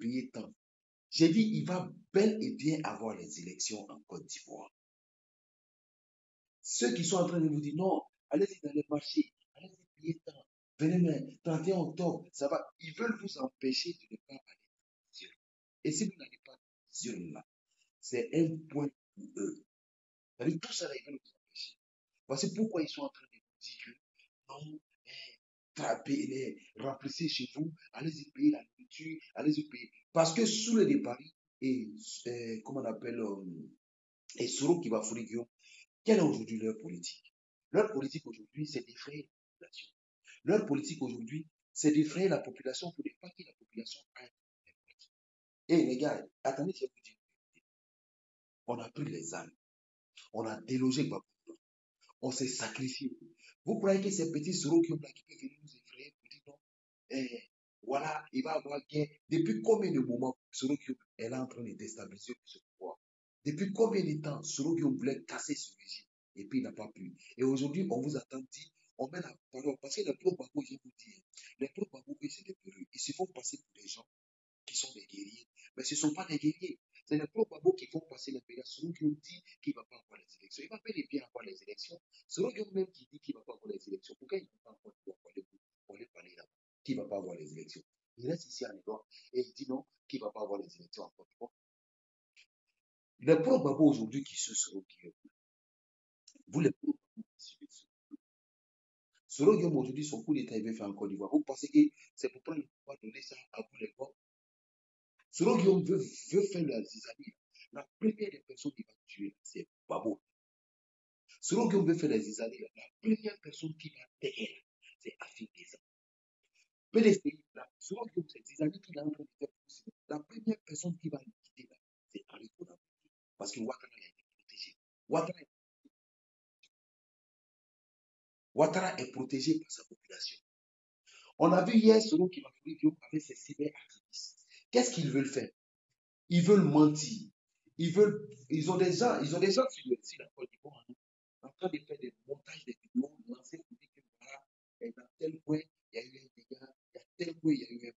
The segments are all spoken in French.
payer tant. J'ai dit, il va bel et bien avoir les élections en Côte d'Ivoire. Ceux qui sont en train de vous dire, non, allez-y dans les marchés, allez-y payer tant. Venez, mais 31 octobre, ça va. Ils veulent vous empêcher de ne pas aller sur. Et si vous n'allez pas sur là, c'est un point pour eux. C'est-à-dire, tout ça, là, ils veulent vous empêcher. Voici pourquoi ils sont en train de vous dire que non, remplissez chez vous, allez-y payer la nourriture, allez-y payer. Parce que sous le départ, et comment on appelle, et Soro qui va fournir Guillaume, quelle est aujourd'hui leur politique? Leur politique aujourd'hui, c'est d'effrayer la population. Leur politique aujourd'hui, c'est d'effrayer la population pour ne pas que la population aille. Et les gars, attendez, je vais vous dire, on a pris les armes, on a délogé Gbagbo, on s'est sacrifié. Vous croyez que ces petits Soro qui peuvent venir nous effrayer pour dire non, voilà, il va avoir gain. Depuis combien de moments Soro est là en train de déstabiliser ce pouvoir? Depuis combien de temps Soro voulait casser ce régime et puis il n'a pas pu. Et aujourd'hui, on vous attend dit, on met la parole. Parce que les pro-babou, je vous dis, les pro-babou, c'est des perruques. Ils se font passer pour des gens qui sont des guerriers. Mais ce ne sont pas des guerriers. C'est les pro-babou qui font passer les pays. Soro qui dit qu'il ne va pas avoir les élections. Il va bel et bien avoir les élections. Soro même qui dit qu'il ne va pas avoir les élections. Pourquoi il ne va pas avoir pour aller parler là-bas? Qui ne va pas avoir les élections? Il reste ici à Négoire et il dit non, qu'il ne va pas avoir les élections en Côte d'Ivoire. Les pro-babou aujourd'hui qui se seront qui vous les pro-babou qui suivez Soro Guillaume aujourd'hui, son coup d'État, il veut faire en Côte d'Ivoire. Vous pensez que c'est pour prendre le pouvoir, donner ça à vous les gars? Soro Guillaume veut faire la zizanie. La première des personnes qui va tuer, c'est Babo. Soro Guillaume veut faire la zizanie. La première personne qui va derrière, c'est Afidesa. PDC, Soro Guillaume, c'est zizanie qu'il est en train de faire. La première personne qui va le quitter là, c'est Hariko Dabo. Parce que Ouattara a été protégé. Ouattara est protégé par sa population. On a vu hier Soro qui va faire Guillaume avec ses cyberactivistes. Qu'est-ce qu'ils veulent faire? Ils veulent mentir. Ils ont des gens sur la Côte d'Ivoire en train de faire des montages de vidéos, lancer pour dire que voilà, dans tel coin, il y a eu un dégât, il y a tel coin, il y a eu un.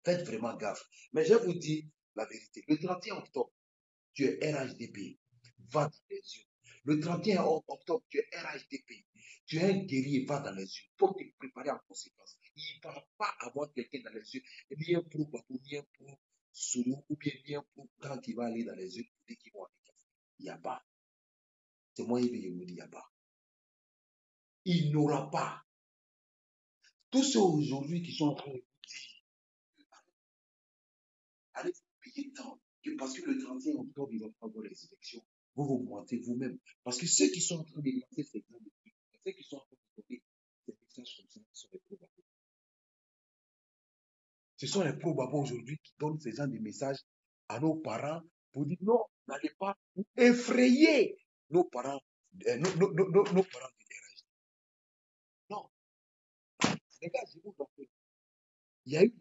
Faites vraiment gaffe. Mais je vous dis la vérité. Le 31 octobre, tu es RHDP. Va dans les yeux. Le 31 octobre, tu es RHDP. Tu es un guerrier, va dans les yeux. Il faut te préparer en conséquence. Il ne va pas avoir quelqu'un dans les yeux, ni un pro Babou, ni un pro Solo, ou bien ni un pro quand il va aller dans les yeux, dès qu'il va aller. Il n'y a pas. C'est moi, il vous dit, il n'y a pas. Il n'aura pas. Tous ceux aujourd'hui qui sont en train de vous dire, allez vous payer tant, parce que le 31 octobre, il va pas avoir les élections. Vous vous mentez vous-même. Parce que ceux qui sont en train de lancer ces grands trucs, ceux qui sont en train de donner ces messages comme ça, sont les pro-babos. Ce sont les pro-babos aujourd'hui qui donnent ces gens de messages à nos parents pour dire non, n'allez pas vous effrayer nos parents, nos parents du terrain. Non, les gars, je vous rappelle, il y a eu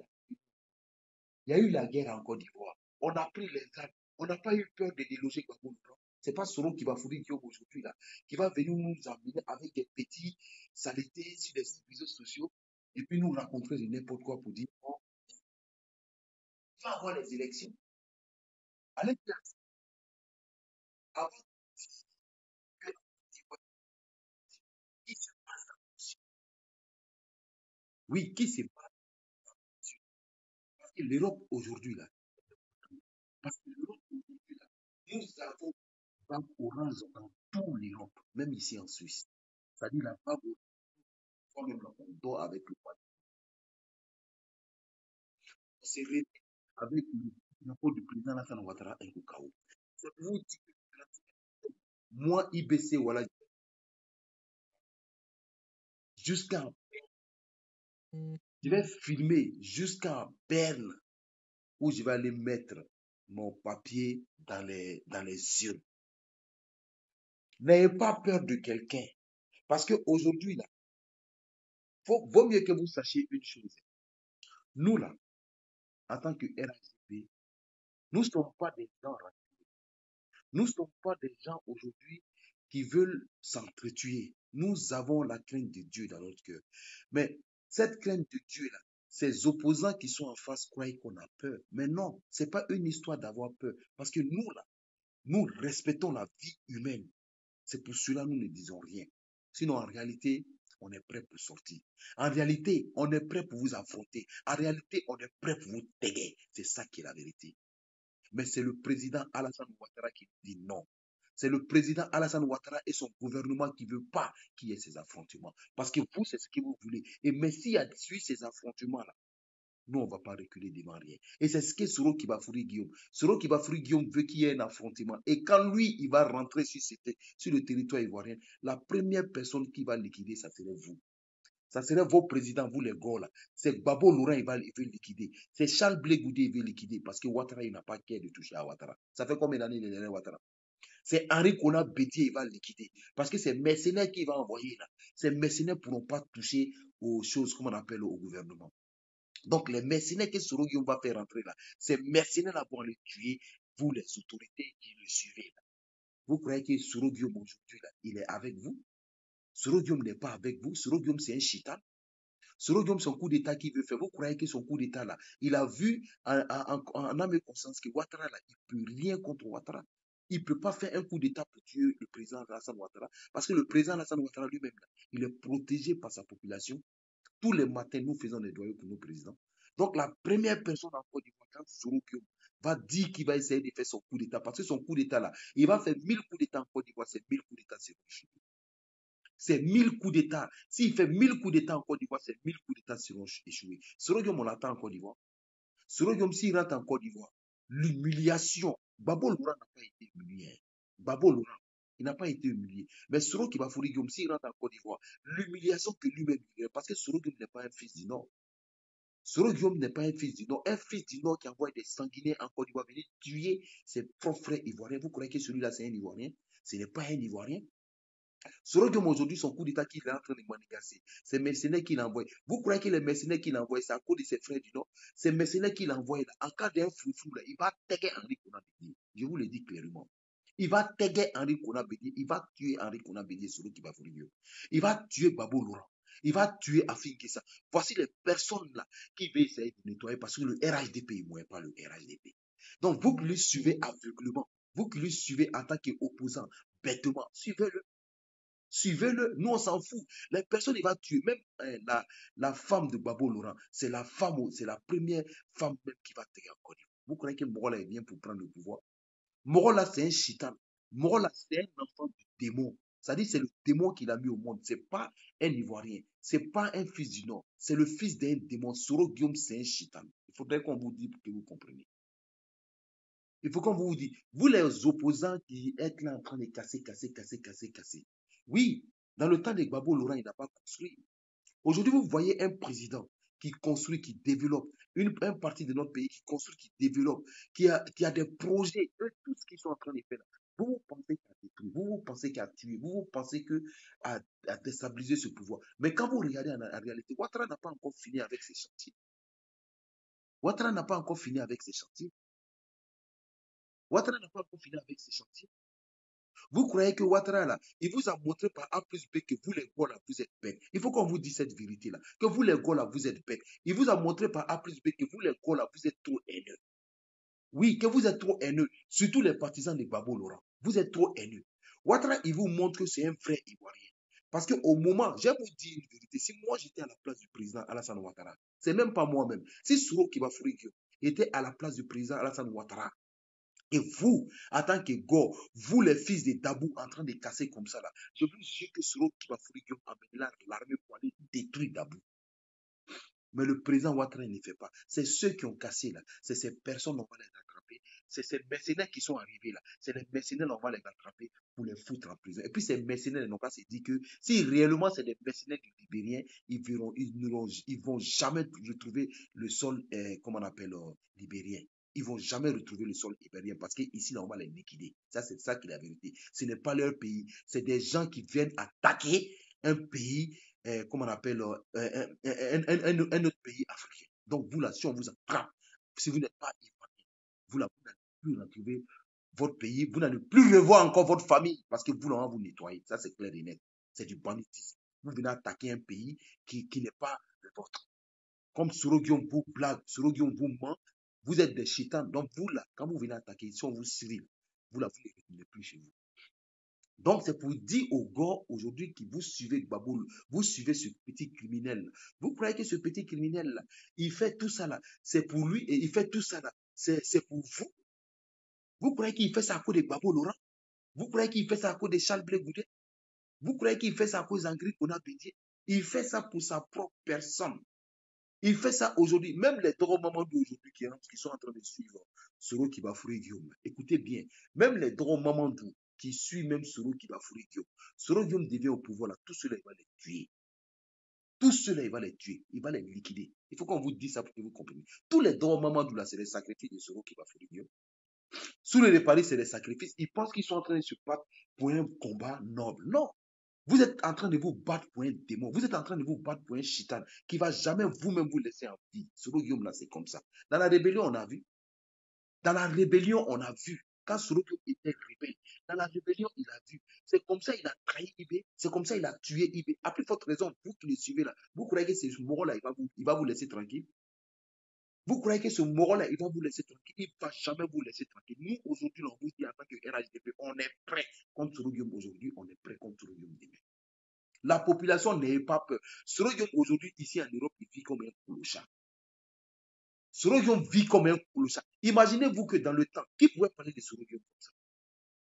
il y a eu la guerre en Côte d'Ivoire. On a pris les armes. On n'a pas eu peur de déloger Gbagbo. Ce n'est pas Soro qui va fournir Guillaume aujourd'hui, là, qui va venir nous amener avec des petits saletés sur les réseaux sociaux et puis nous raconter de n'importe quoi pour dire oh, il va avoir les élections. Allez, avant que qui se passe. Oui, qui se passe. Parce que l'Europe aujourd'hui, là, parce que l'Europe aujourd'hui, là, nous avons une vague orange dans toute l'Europe, même ici en Suisse. C'est-à-dire la vague orange, même on dort avec le poids. On s'est réveillé avec le drapeau du président Alassane Ouattara et le chaos. C'est vous dire que moi, IBC, voilà, jusqu'à, je vais filmer jusqu'à Berne où je vais aller mettre mon papier dans les yeux. N'ayez pas peur de quelqu'un. Parce qu'aujourd'hui, là, vaut mieux que vous sachiez une chose. Nous, là, en tant que RHCP, nous ne sommes pas des gens radicaux. Nous ne sommes pas des gens aujourd'hui qui veulent s'entretuer. Nous avons la crainte de Dieu dans notre cœur. Mais cette crainte de Dieu-là, Ces opposants qui sont en face croient qu'on a peur. Mais non, ce n'est pas une histoire d'avoir peur. Parce que nous, là, nous respectons la vie humaine. C'est pour cela que nous ne disons rien. Sinon, en réalité, on est prêt pour sortir. En réalité, on est prêt pour vous affronter. En réalité, on est prêt pour vous taguer. C'est ça qui est la vérité. Mais c'est le président Alassane Ouattara qui dit non. C'est le président Alassane Ouattara et son gouvernement qui ne veut pas qu'il y ait ces affrontements. Parce que vous, c'est ce que vous voulez. Et mais s'il y a ces affrontements-là, nous, on ne va pas reculer devant rien. Et c'est ce que Soro Kibafouri Guillaume. Soro Kibafouri Guillaume veut qu'il y ait un affrontement. Et quand lui, il va rentrer sur le territoire ivoirien, la première personne qui va liquider, ça serait vous. Ça serait vos présidents, vous les gars là. C'est Babo Laurent, il veut liquider. C'est Charles Blé Goudé, il veut liquider. Parce que Ouattara, il n'a pas qu'à de toucher à Ouattara. Ça fait combien d'années il est derrière Ouattara? C'est Henri Kona Bédier, il va liquider. Parce que c'est mercenaires qu'il va envoyer là. Ces mercenaires ne pourront pas toucher aux choses, comme on appelle, au gouvernement. Donc, les mercenaires que Soro Guillaume va faire rentrer là, ces mercenaires-là vont les tuer, vous les autorités qui le suivez là. Vous croyez que Soro Guillaume aujourd'hui là, il est avec vous? Soro Guillaume n'est pas avec vous. Soro Guillaume, c'est un chitan. Soro Guillaume, son coup d'État qu'il veut faire, vous croyez que son coup d'État là, il a vu en âme et conscience que Ouattara là, il ne peut rien contre Ouattara. Il ne peut pas faire un coup d'État pour tuer le président Alassane Ouattara. Parce que le président Alassane Ouattara lui-même, il est protégé par sa population. Tous les matins, nous faisons des doyers pour nos présidents. Donc, la première personne en Côte d'Ivoire, quand Soro Guillaume va dire qu'il va essayer de faire son coup d'État, parce que son coup d'État là, il va faire 1000 coups d'État en Côte d'Ivoire, c'est 1000 coups d'État, c'est c'est 1000 coups d'État. S'il fait 1000 coups d'État en Côte d'Ivoire, c'est 1000 coups d'État seront échoués. Soro Guillaume, on l'attend en Côte d'Ivoire. Soro Guillaume, s'il rentre en Côte d'Ivoire, l'humiliation. Babo Laurent n'a pas été humilié. Babo Laurent, il n'a pas été humilié. Mais Soro Kibafouri Guillaume, s'il rentre en Côte d'Ivoire, l'humiliation que lui-même vivrait, parce que Soro Guillaume n'est pas un fils du Nord. Soro Guillaume n'est pas un fils du Nord. Un fils du Nord qui envoie des sanguinaires en Côte d'Ivoire venir tuer ses propres frères ivoiriens. Vous croyez que celui-là, c'est un Ivoirien? Ce n'est pas un Ivoirien. Soro Guillaume, aujourd'hui, son coup d'État qu'il est en train de manigancer, c'est mercenaires qu'il envoie. Vous croyez que les mercenaires qu'il envoie, c'est à cause de ses frères du Nord? C'est mercenaires qu'il envoie. En cas d'un foufou, il va taguer Henri Kona Bédier. Je vous le dis clairement. Il va taguer Henri Kona Bédier. Il va tuer Henri Kona Bédier, celui qui va vous dire. Il va tuer Babo Laurent. Il va tuer Afin Kessa. Voici les personnes là qui veulent essayer de nettoyer parce que le RHDP, il ne mouille pas le RHDP. Donc, vous qui le suivez aveuglement, vous qui le suivez en tant qu'opposant, bêtement, suivez-le. Suivez-le, nous on s'en fout. Les personnes, il va tuer. Même la femme de Babo Laurent, c'est la femme, c'est la première femme même qui va taguer en Côte d'Ivoire. Vous croyez que Morola est bien pour prendre le pouvoir? Morola, c'est un chitan. Morola, c'est un enfant du démon. C'est-à-dire, c'est le démon qu'il a mis au monde. Ce n'est pas un Ivoirien. Ce n'est pas un fils du Nord. C'est le fils d'un démon. Soro Guillaume, c'est un chitan. Il faudrait qu'on vous dise pour que vous compreniez. Il faut qu'on vous dise, vous les opposants qui êtes là en train de casser. Oui, dans le temps de Gbagbo Laurent, il n'a pas construit. Aujourd'hui, vous voyez un président qui construit, qui développe, une partie de notre pays qui construit, qui développe, qui a des projets, tout ce qu'ils sont en train de faire. Vous vous pensez qu'à détruire, vous vous pensez qu'à tuer, vous vous pensez qu'à déstabiliser ce pouvoir. Mais quand vous regardez en réalité, Ouattara n'a pas encore fini avec ses chantiers. Ouattara n'a pas encore fini avec ses chantiers. Ouattara n'a pas encore fini avec ses chantiers. Vous croyez que Ouattara, là, il vous a montré par A plus B que vous, les gars, là, vous êtes bêtes. Il faut qu'on vous dise cette vérité-là. Que vous, les gars, là, vous êtes bêtes. Il vous a montré par A plus B que vous, les gars, là, vous êtes trop haineux. Oui, que vous êtes trop haineux. Surtout les partisans de Gbagbo Laurent. Vous êtes trop haineux. Ouattara, il vous montre que c'est un vrai Ivoirien. Parce qu'au moment, je vais vous dire une vérité. Si moi, j'étais à la place du président Alassane Ouattara, c'est même pas moi-même. Si Soro Kibafouri était à la place du président Alassane Ouattara, et vous, en tant que go, vous les fils de Dabou en train de casser comme ça là, je vous jure que Soro Kibafouri a amené l'armée pour aller détruire Dabou. Mais le président Ouattara ne fait pas. C'est ceux qui ont cassé là. C'est ces personnes, on va les attraper. C'est ces mercenaires qui sont arrivés là. C'est les mercenaires, on va les attraper pour les foutre en prison. Et puis ces mercenaires n'ont pas se dit que si réellement c'est des mercenaires du Libérien, ils vont jamais retrouver le sol, comment on appelle, libérien. Ils vont jamais retrouver le sol libérien parce qu'ici, là, on va les liquider. Ça, c'est ça qui est la vérité. Ce n'est pas leur pays. C'est des gens qui viennent attaquer un pays comment on appelle, un autre pays africain. Donc, vous là, si on vous attrape, si vous n'êtes pas ivoirien, vous là, vous n'allez plus retrouver votre pays, vous n'allez plus revoir encore votre famille parce que vous là, on va vous nettoyer. Ça, c'est clair et net. C'est du banditisme. Vous venez attaquer un pays qui n'est pas le vôtre. Comme Sorogium vous blague, Sorogium vous ment, vous êtes des chétans. Donc vous là, quand vous venez attaquer, si on vous crie, vous là, vous ne retournez plus chez vous. Donc c'est pour dire aux gars aujourd'hui que vous suivez Baboul, vous suivez ce petit criminel. Vous croyez que ce petit criminel là, il fait tout ça là, c'est pour lui et il fait tout ça là, c'est pour vous. Vous croyez qu'il fait ça à cause de Babo Laurent? Vous croyez qu'il fait ça à cause de Charles Blé Goudé? Vous croyez qu'il fait ça à cause d'Angrid Ona Bédier? Il fait ça pour sa propre personne. Il fait ça aujourd'hui. Même les Doro Mamadou aujourd'hui qui sont en train de suivre Soro Kibafouri Guillaume. Écoutez bien. Même les Doro Mamadou qui suivent même Soro Kibafouri Guillaume. Soro Guillaume devient au pouvoir là. Tous ceux-là, il va les tuer. Tous ceux-là, il va les tuer. Il va les liquider. Il faut qu'on vous dise ça pour que vous compreniez. Tous les Doro Mamadou là, c'est les sacrifices de Soro Kibafouri Guillaume. Sous les Paris, c'est des sacrifices. Ils pensent qu'ils sont en train de se battre pour un combat noble. Non. Vous êtes en train de vous battre pour un démon. Vous êtes en train de vous battre pour un chitan qui ne va jamais vous-même vous laisser en vie. Soro Guillaume, là, c'est comme ça. Dans la rébellion, on a vu. Dans la rébellion, on a vu. Quand Soro Guillaume était rebelle, dans la rébellion, il a vu. C'est comme ça il a trahi Ibé. C'est comme ça il a tué Ibé. À plus forte raison, vous qui le suivez là, vous croyez que ce mort-là, il va vous laisser tranquille? Vous croyez que ce mort-là, il va vous laisser tranquille? Il ne va jamais vous laisser tranquille. Nous, aujourd'hui, on vous dit en tant que RHDP, on est prêt contre Soro Guillaume aujourd'hui, on est prêt contre Soro Guillaume demain. La population n'ait pas peur. Soro Guillaume aujourd'hui, ici en Europe, il vit comme un clochard. Soro Guillaume vit comme un clochard. Imaginez-vous que dans le temps, qui pouvait parler de Soro Guillaume comme ça?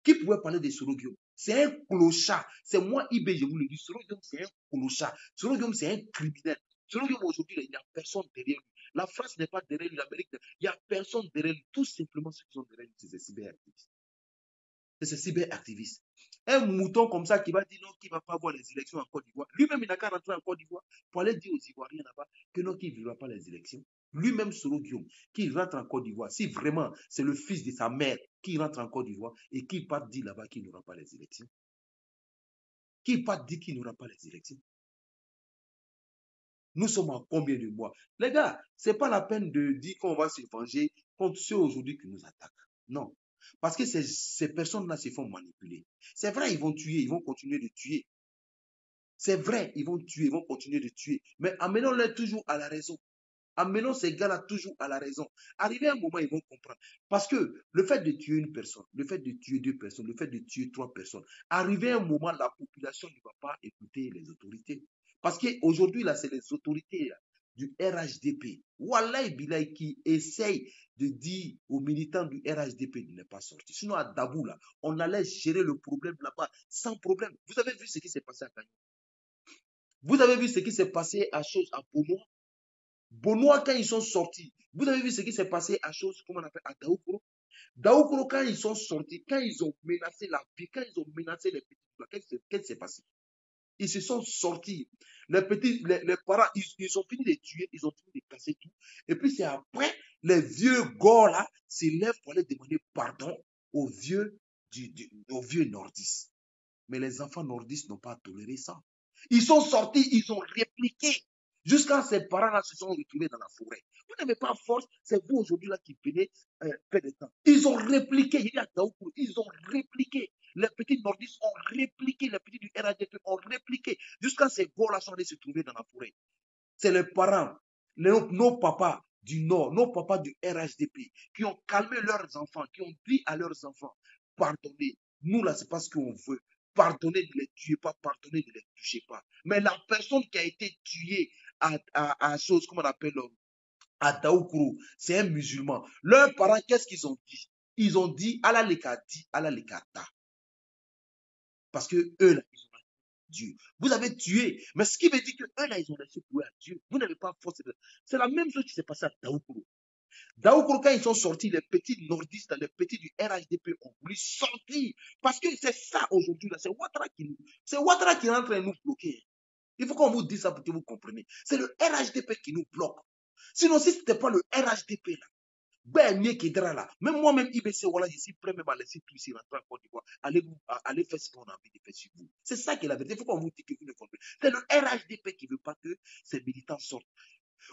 Qui pouvait parler de Soro Guillaume? C'est un clochard. C'est moi, Ibé, je vous le dis. Soro Guillaume, c'est un clochard. Soro Guillaume, c'est un criminel. Soro Guillaume, aujourd'hui, il n'y a personne derrière lui. La France n'est pas derrière lui, l'Amérique, il n'y a personne derrière lui. Tout simplement, ceux qui sont derrière lui, c'est ces cyberactivistes. C'est ces cyberactivistes. Un mouton comme ça qui va dire non, qui ne va pas voir les élections en Côte d'Ivoire. Lui-même, il n'a qu'à rentrer en Côte d'Ivoire pour aller dire aux Ivoiriens là-bas que non, qu'il ne vivra pas les élections. Lui-même, Soro Guillaume, qui rentre en Côte d'Ivoire, si vraiment c'est le fils de sa mère qui rentre en Côte d'Ivoire et qui part dire là-bas qu'il n'aura pas les élections. Qui part dire qu'il n'aura pas les élections. Nous sommes en combien de mois? Les gars, ce n'est pas la peine de dire qu'on va se venger contre ceux aujourd'hui qui nous attaquent. Non. Parce que ces personnes-là se font manipuler. C'est vrai, ils vont tuer, ils vont continuer de tuer. C'est vrai, ils vont tuer, ils vont continuer de tuer. Mais amenons-les toujours à la raison. Amenons ces gars-là toujours à la raison. Arrivé à un moment, ils vont comprendre. Parce que le fait de tuer une personne, le fait de tuer deux personnes, le fait de tuer trois personnes, arrivé à un moment, la population ne va pas écouter les autorités. Parce qu'aujourd'hui, là, c'est les autorités là, du RHDP, Wallah Bilay, qui essayent de dire aux militants du RHDP de ne pas sortir. Sinon, à Dabou, là, on allait gérer le problème là-bas sans problème. Vous avez vu ce qui s'est passé à Kanye? Vous avez vu ce qui s'est passé à Bonois? Bonois, quand ils sont sortis, vous avez vu ce qui s'est passé à comment on appelle, à Daoukro? Daoukro, quand ils sont sortis, quand ils ont menacé la vie, quand ils ont menacé les petits, qu'est-ce qui s'est passé? Ils se sont sortis. Les petits, les parents, ils ont fini de tuer, ils ont fini de casser tout. Et puis c'est après, les vieux gars là s'élèvent pour aller demander pardon aux vieux, aux vieux nordistes. Mais les enfants nordistes n'ont pas toléré ça. Ils sont sortis, ils ont répliqué. Jusqu'à ces parents-là se sont retrouvés dans la forêt. Vous n'avez pas force, c'est vous aujourd'hui là qui venez faire des temps. Ils ont répliqué, il y a Daoukou, ils ont répliqué. Les petits nordistes ont répliqué, les petits du RADP ont répliqué. Jusqu'à ces gars-là sont allés se trouver dans la forêt. C'est les parents, nos papas du Nord, nos papas du RHDP, qui ont calmé leurs enfants, qui ont dit à leurs enfants, pardonnez. Nous là, c'est pas ce qu'on veut. Pardonnez, ne les tuez pas, pardonnez, ne les touchez pas. Mais la personne qui a été tuée à chose, comment on appelle, à Daoukro, c'est un musulman. Leurs parents, qu'est-ce qu'ils ont dit? Ils ont dit, Allah lekati, Allah lekata. Parce que eux, là, ils ont Dieu. Vous avez tué. Mais ce qui veut dire que eux, là, ils ont laissé courir à Dieu. Vous n'avez pas force. C'est la même chose qui s'est passée à Daoukro. Daoukro, quand ils sont sortis, les petits nordistes, les petits du RHDP ont voulu sortir. Parce que c'est ça aujourd'hui, là. C'est Ouattara qui est en train de nous bloquer. Il faut qu'on vous dise ça pour que vous compreniez. C'est le RHDP qui nous bloque. Sinon, si ce n'était pas le RHDP, là, ben, mieux qu'il là. Même moi-même, IBC, voilà, je suis prêt même à laisser tout ici rentrer en Côte d'Ivoire. Allez faire ce qu'on a envie de faire sur vous. C'est ça qui est la vérité. Il faut qu'on vous dise que vous ne comprenez. C'est le RHDP qui ne veut pas que ces militants sortent.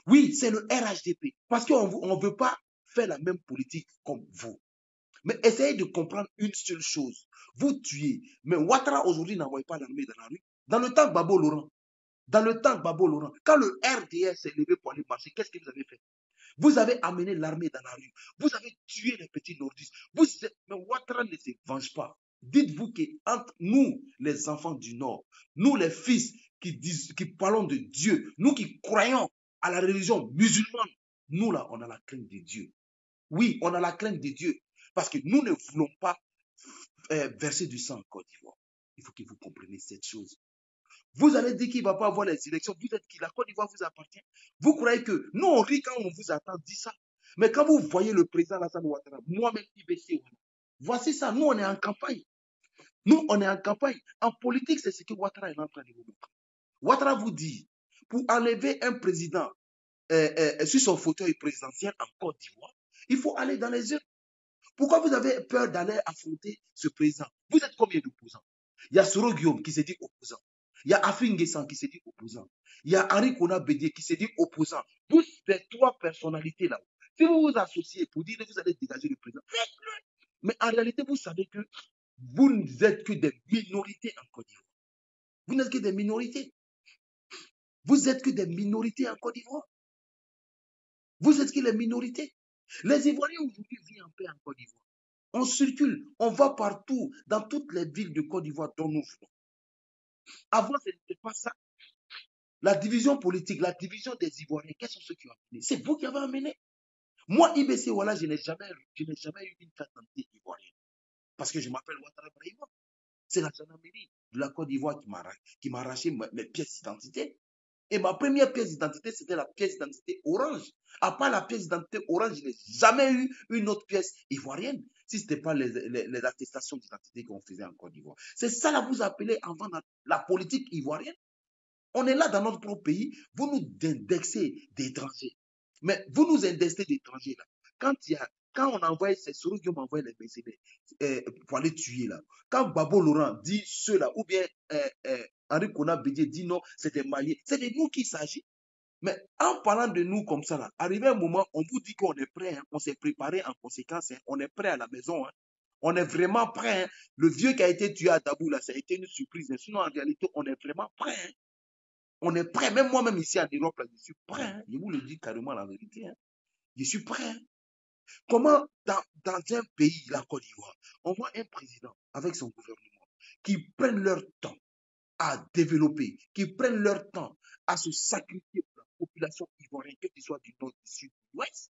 Oui, c'est le RHDP. Parce qu'on ne veut pas faire la même politique comme vous. Mais essayez de comprendre une seule chose. Vous tuez. Mais Ouattara aujourd'hui n'envoie pas l'armée dans la rue. Dans le temps de Babo Laurent, Dans le temps de Babo Laurent, quand le RDR s'est levé pour aller marcher, qu'est-ce que vous avez fait? Vous avez amené l'armée dans la rue. Vous avez tué les petits nordistes. Mais Ouattara ne se venge pas. Dites-vous qu'entre nous, les enfants du Nord, nous les fils qui parlons de Dieu, nous qui croyons à la religion musulmane, nous là, on a la crainte de Dieu. Oui, on a la crainte de Dieu. Parce que nous ne voulons pas verser du sang en Côte d'Ivoire. Il faut que vous compreniez cette chose. Vous allez dire qu'il ne va pas avoir les élections. Vous êtes qui? La Côte d'Ivoire vous appartient. Vous croyez que nous, on rit quand on vous attend, dit ça. Mais quand vous voyez le président Alassane Ouattara, moi-même IBC, voici ça. Nous, on est en campagne. Nous, on est en campagne. En politique, c'est ce que Ouattara est en train de vous montrer. Ouattara vous dit, pour enlever un président sur son fauteuil présidentiel en Côte d'Ivoire, il faut aller dans les urnes. Pourquoi vous avez peur d'aller affronter ce président? Vous êtes combien d'opposants? Il y a Soro Guillaume qui s'est dit opposant. Il y a Afin Guessan qui s'est dit opposant. Il y a Henri Kona Bédié qui s'est dit opposant. Vous, les trois personnalités là, si vous vous associez pour dire que vous allez dégager le président, faites-le. Mais en réalité, vous savez que vous n'êtes que des minorités en Côte d'Ivoire. Vous n'êtes que des minorités. Vous êtes que des minorités en Côte d'Ivoire. Vous êtes que les minorités. Les Ivoiriens aujourd'hui vivent en paix en Côte d'Ivoire. On circule, on va partout, dans toutes les villes de Côte d'Ivoire dont nous venons. Avant, ce n'était pas ça. La division politique, la division des Ivoiriens, quels sont ceux qui ont amené? C'est vous qui avez amené. Moi, IBC, voilà, je n'ai jamais eu une carte d'identité ivoirienne. Parce que je m'appelle Ouattara Brahima. C'est la gendarmerie de la Côte d'Ivoire qui m'a arraché mes pièces d'identité. Et ma première pièce d'identité, c'était la pièce d'identité orange. À part la pièce d'identité orange, je n'ai jamais eu une autre pièce ivoirienne. Si ce n'était pas les attestations d'identité qu'on faisait en Côte d'Ivoire. C'est ça là, vous appelez avant la politique ivoirienne. On est là dans notre propre pays, vous nous indexez d'étrangers. Mais vous nous indexez d'étrangers là. Quand on envoie, c'est Soro qui m'a envoyé les Mercedes pour aller tuer là. Quand Babo Laurent dit cela, ou bien Henri Kona Bédié dit non, c'est des Maliens. C'est de nous qu'il s'agit. Mais en parlant de nous comme ça, là, arrivé un moment, on vous dit qu'on est prêt, hein, on s'est préparé en conséquence, hein, on est prêt à la maison. Hein. On est vraiment prêt. Hein. Le vieux qui a été tué à Dabou, là, ça a été une surprise. Hein. Sinon, en réalité, on est vraiment prêt. Hein. On est prêt. Même moi-même ici en Europe, là, je suis prêt. Hein. Je vous le dis carrément la vérité. Hein. Je suis prêt. Hein. Comment, dans un pays, la Côte d'Ivoire, on voit un président avec son gouvernement qui prennent leur temps à développer, qui prennent leur temps à se sacrifier pour la population ivoirienne, que ce soit du nord, du sud, du ouest.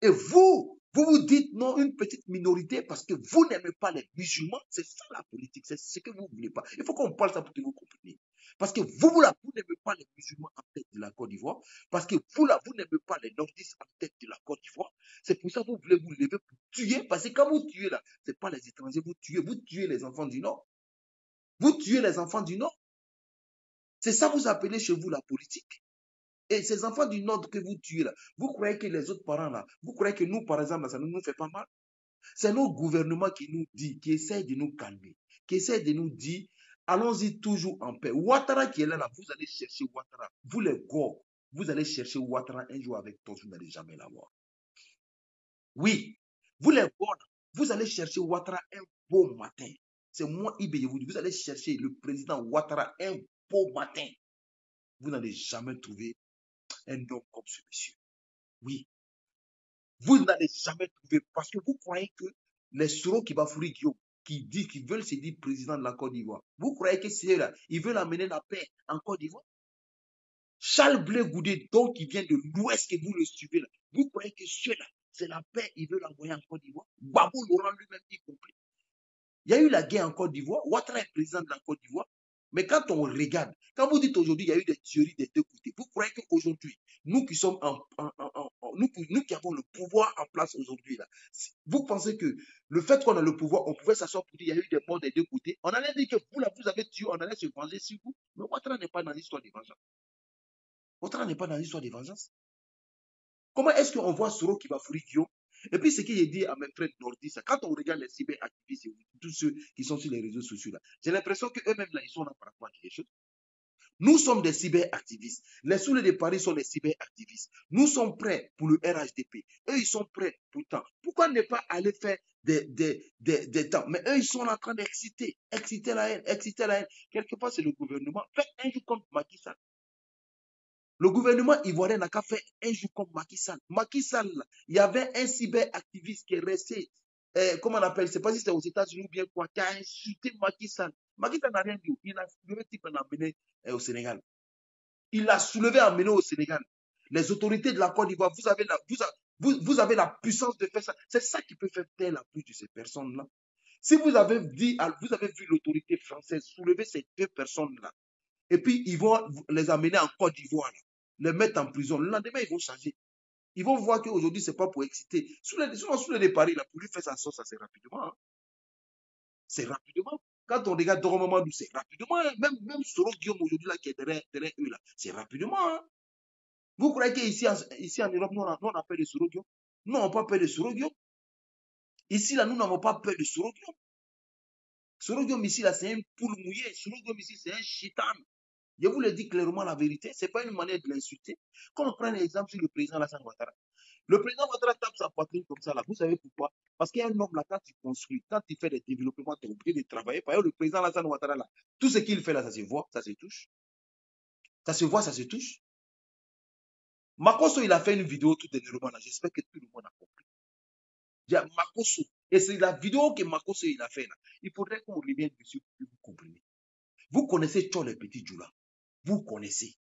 Et vous dites non, une petite minorité parce que vous n'aimez pas les musulmans. C'est ça la politique, c'est ce que vous ne voulez pas. Il faut qu'on parle ça pour que vous compreniez. Parce que vous n'aimez pas les musulmans en tête de la Côte d'Ivoire. Parce que vous n'aimez pas les nordistes en tête de la Côte d'Ivoire. C'est pour ça que vous voulez vous lever pour tuer. Parce que quand vous tuez là, ce n'est pas les étrangers, vous tuez les enfants du Nord. Vous tuez les enfants du Nord. C'est ça que vous appelez chez vous la politique. Et ces enfants du Nord que vous tuez là, vous croyez que les autres parents là, vous croyez que nous, par exemple, ça ne nous fait pas mal? C'est nos gouvernements qui nous dit, qui essayent de nous calmer, qui essayent de nous dire, allons-y toujours en paix. Ouattara qui est là, vous allez chercher Ouattara. Vous les gars, vous allez chercher Ouattara un jour avec toi, vous n'allez jamais l'avoir. Oui, vous les gars, vous allez chercher Ouattara un beau matin. C'est moi, Ibé, vous allez chercher le président Ouattara un beau matin. Vous n'allez jamais trouver un homme comme ce monsieur. Oui. Vous n'allez jamais trouver parce que vous croyez que les Soro qui Bafouri Guillaume, qui veulent se dire président de la Côte d'Ivoire, vous croyez que c'est là, ils veulent amener la paix en Côte d'Ivoire? Charles Blé Goudé, donc qui vient de l'Ouest que vous le suivez là, vous croyez que ceux-là, c'est la paix, ils veulent envoyer en Côte d'Ivoire? Babou Laurent lui-même y compris. Il y a eu la guerre en Côte d'Ivoire, Ouattara est président de la Côte d'Ivoire. Mais quand on regarde, quand vous dites aujourd'hui, il y a eu des tueries des deux côtés, vous croyez qu'aujourd'hui, nous qui sommes nous qui avons le pouvoir en place aujourd'hui, là, vous pensez que le fait qu'on a le pouvoir, on pouvait s'asseoir pour dire qu'il y a eu des morts des deux côtés, on allait dire que vous, là, vous avez tué, on allait se venger sur vous. Mais Ouattara n'est pas dans l'histoire des vengeances. Ouattara n'est pas dans l'histoire des vengeances. Comment est-ce qu'on voit Soro qui va fourrir Guillaume? Et puis, ce que j'ai dit à mes frères nordistes, quand on regarde les cyberactivistes, tous ceux qui sont sur les réseaux sociaux, j'ai l'impression qu'eux-mêmes, là, ils sont là par rapport à quelque chose. Nous sommes des cyberactivistes. Les Soulés de Paris sont des cyberactivistes. Nous sommes prêts pour le RHDP. Eux, ils sont prêts pour le temps. Pourquoi ne pas aller faire des temps? Mais eux, ils sont en train d'exciter la haine. Quelque part, c'est le gouvernement. Faites un jour contre Macky Sall. Le gouvernement ivoirien n'a qu'à faire un jour comme Macky Sall. Macky Sall, il y avait un cyberactiviste qui est resté, comment on appelle, je ne sais pas si c'est aux États-Unis ou bien quoi, qui a insulté Macky Sall. Macky Sall n'a rien dit. Il a soulevé type en amené au Sénégal. Il l'a soulevé et amené au Sénégal. Les autorités de la Côte d'Ivoire, vous avez la puissance de faire ça. C'est ça qui peut faire taire la pluie de ces personnes-là. Si vous avez vu l'autorité française soulever ces deux personnes-là, et puis ils vont les amener en Côte d'Ivoire, les mettre en prison. Le lendemain, ils vont changer. Ils vont voir qu'aujourd'hui, ce n'est pas pour exciter. Sous le départ, là, pour lui faire sa sauce assez rapidement. Hein. C'est rapidement. Quand on regarde Doro Mamadou, c'est rapidement. Hein. Même Soro Guillaume aujourd'hui, là, qui est derrière eux, là, c'est rapidement. Hein. Vous croyez qu'ici en Europe, nous, on a peur de Soro Guillaume? Nous, on n'a pas peur de Soro Guillaume. Ici, là, nous n'avons pas peur de Soro Guillaume. Soro Guillaume, ici, là, c'est un poule mouillé. Soro Guillaume, ici, c'est un chitan. Je vous le dis clairement la vérité, ce n'est pas une manière de l'insulter. Quand on prend l'exemple sur le président Alassane Ouattara, le président Ouattara tape sa poitrine comme ça, là. Vous savez pourquoi? Parce qu'il y a un homme là, quand il construit, quand il fait des développements, tu es obligé de travailler. Par exemple, le président Alassane Ouattara, là, tout ce qu'il fait là, ça se voit, ça se touche. Ça se voit, ça se touche. Makosso, il a fait une vidéo tout dernièrement là. J'espère que tout le monde a compris. Makosso. Et c'est la vidéo que Makosso il a fait là. Il faudrait qu'on revienne dessus pour que vous compreniez. Vous connaissez Tchon les petits Djoula. Vous connaissez.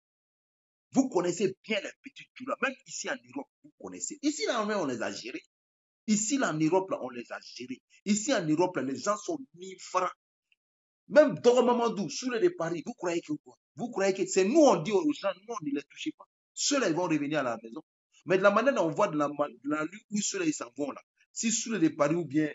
Vous connaissez bien les petits Djoula. Même ici en Europe, vous connaissez. Ici, là, on les a gérés. Ici, là, en Europe, là, on les a gérés. Ici, en Europe, là, les gens sont mis francs. Même Doro Mamadou, sous les de Paris, vous croyez que quoi? Vous croyez que c'est nous, on dit aux gens, non, ne les touchez pas. Ceux-là, ils vont revenir à la maison. Mais de la manière dont on voit de la rue où ceux-là, ils s'en vont là. Si sous les de Paris ou bien,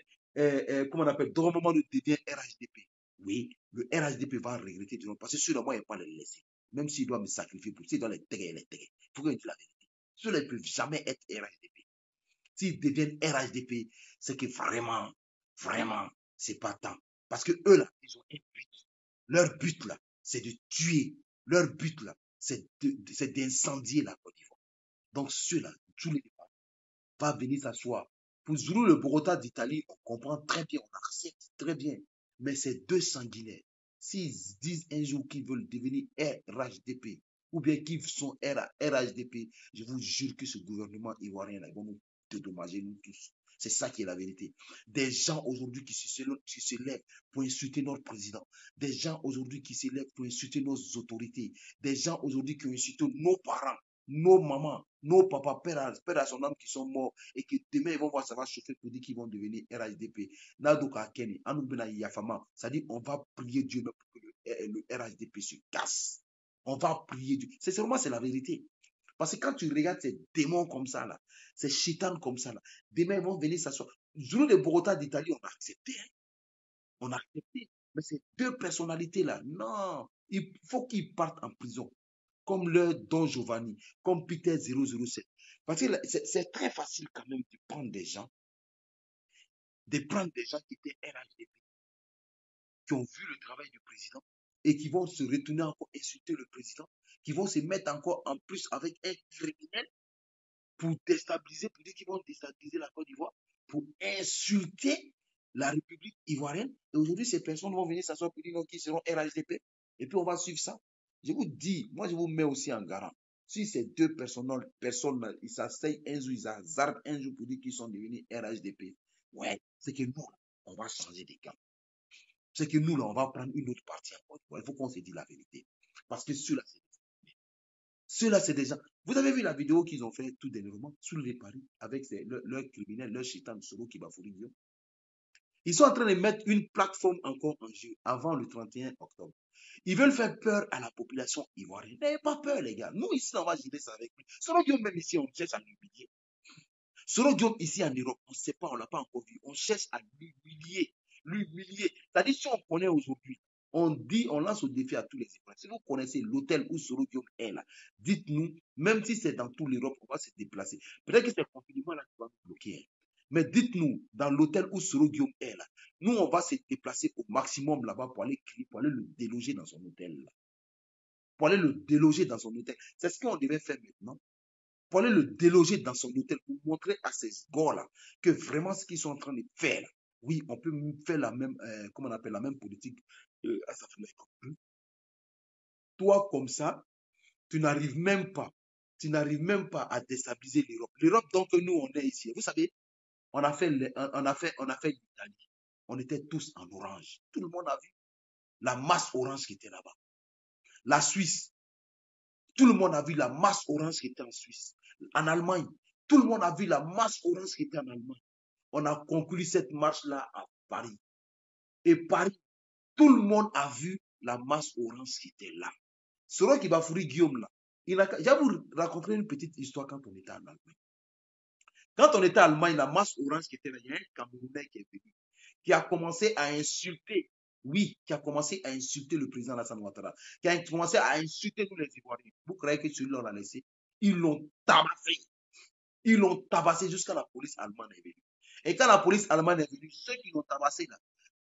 comment on appelle, Doro Mamadou devient RHDP. Oui, le RHDP va regretter du nom. Parce que ceux-là, moi, il ne pas les laisser. Même s'il doit me sacrifier pour s'il doit les taguer, les taguer. Il faut que je dise la vérité. Ceux-là, ils ne peuvent jamais être RHDP. S'ils deviennent RHDP, c'est que vraiment, vraiment, c'est pas tant. Parce que eux, là, ils ont un but. Leur but, là, c'est de tuer. Leur but, là, c'est d'incendier la Côte d'Ivoire. Donc, ceux-là, tous les débats, va venir s'asseoir. Pour Zulu, le Bogota d'Italie, on comprend très bien, on accepte très bien. Mais c'est deux sanguinaires. S'ils disent un jour qu'ils veulent devenir RHDP, ou bien qu'ils sont RHDP, je vous jure que ce gouvernement ivoirien, là, ils vont nous dédommager, nous tous. C'est ça qui est la vérité. Des gens aujourd'hui qui se lèvent pour insulter notre président. Des gens aujourd'hui qui se lèvent pour insulter nos autorités. Des gens aujourd'hui qui insultent nos parents, nos mamans, nos papas, père à son âme qui sont morts et que demain ils vont voir ça va chauffer pour dire qu'ils vont devenir RHDP. C'est-à-dire on va prier Dieu pour que le RHDP se casse. On va prier Dieu. C'est la vérité. Parce que quand tu regardes ces démons comme ça, là, ces chitanes comme ça, là, demain ils vont venir s'asseoir. Zulu de Bogota d'Italie, on a accepté. Hein? On a accepté. Mais ces deux personnalités-là, non, il faut qu'ils partent en prison. Comme le Don Giovanni, comme Peter 007. Parce que c'est très facile quand même de prendre des gens qui étaient RHDP, qui ont vu le travail du président et qui vont se retourner encore insulter le président, qui vont se mettre encore en plus avec un criminel pour déstabiliser, pour dire qu'ils vont déstabiliser la Côte d'Ivoire, pour insulter la République ivoirienne. Et aujourd'hui, ces personnes vont venir s'asseoir pour dire qu'ils seront RHDP. Et puis, on va suivre ça. Je vous dis, moi, je vous mets aussi en garant. Si ces deux personnes, ils s'asseyent un jour, ils hasardent un jour pour dire qu'ils sont devenus RHDP, ouais, c'est que nous, on va changer des camps. C'est que nous, là, on va prendre une autre partie en Côte d'Ivoire. Il faut qu'on se dise la vérité. Parce que ceux-là, c'est des gens. Vous avez vu la vidéo qu'ils ont fait tout dernièrement sur les paris avec leurs criminels, leurs chitans solo qui bafouillent. Ils sont en train de mettre une plateforme encore en jeu avant le 31 octobre. Ils veulent faire peur à la population ivoirienne. N'ayez pas peur, les gars. Nous, ici, on va gérer ça avec lui. Selon Dieu, même ici, on cherche à l'humilier. Selon Dieu, ici en Europe, on ne sait pas, on ne l'a pas encore vu. On cherche à l'humilier. L'humilier. C'est-à-dire, si on connaît aujourd'hui, on dit, on lance au défi à tous les Ivoiriens. Si vous connaissez l'hôtel où Soro est là, dites-nous, même si c'est dans toute l'Europe, on va se déplacer. Peut-être que c'est le confinement là qui va nous bloquer. Mais dites-nous, dans l'hôtel où Soro est là, nous, on va se déplacer au maximum là-bas pour aller le déloger dans son hôtel là. Pour aller le déloger dans son hôtel. C'est ce qu'on devait faire maintenant. Pour aller le déloger dans son hôtel, pour montrer à ces gars-là que vraiment ce qu'ils sont en train de faire, oui, on peut faire la même, comment on appelle, la même politique à sa fenêtre. Toi, comme ça, tu n'arrives même pas à déstabiliser l'Europe. L'Europe, donc, nous, on est ici. Vous savez, on a fait l'Italie. On était tous en orange. Tout le monde a vu la masse orange qui était là-bas. La Suisse, tout le monde a vu la masse orange qui était en Suisse. En Allemagne, tout le monde a vu la masse orange qui était en Allemagne. On a conclu cette marche-là à Paris. Et Paris, tout le monde a vu la masse orange qui était là. Soro Kibafuri Guillaume là, je vais vous raconter une petite histoire quand on était en Allemagne. Quand on était en Allemagne, la masse orange qui était là, il y a un Camerounais qui est venu, qui a commencé à insulter, oui, qui a commencé à insulter le président Alassane Ouattara, qui a commencé à insulter tous les Ivoiriens. Vous croyez que celui-là, on l'a laissé? Ils l'ont tabassé. Ils l'ont tabassé jusqu'à la police allemande est venue. Et quand la police allemande est venue, ceux qui l'ont tabassé là,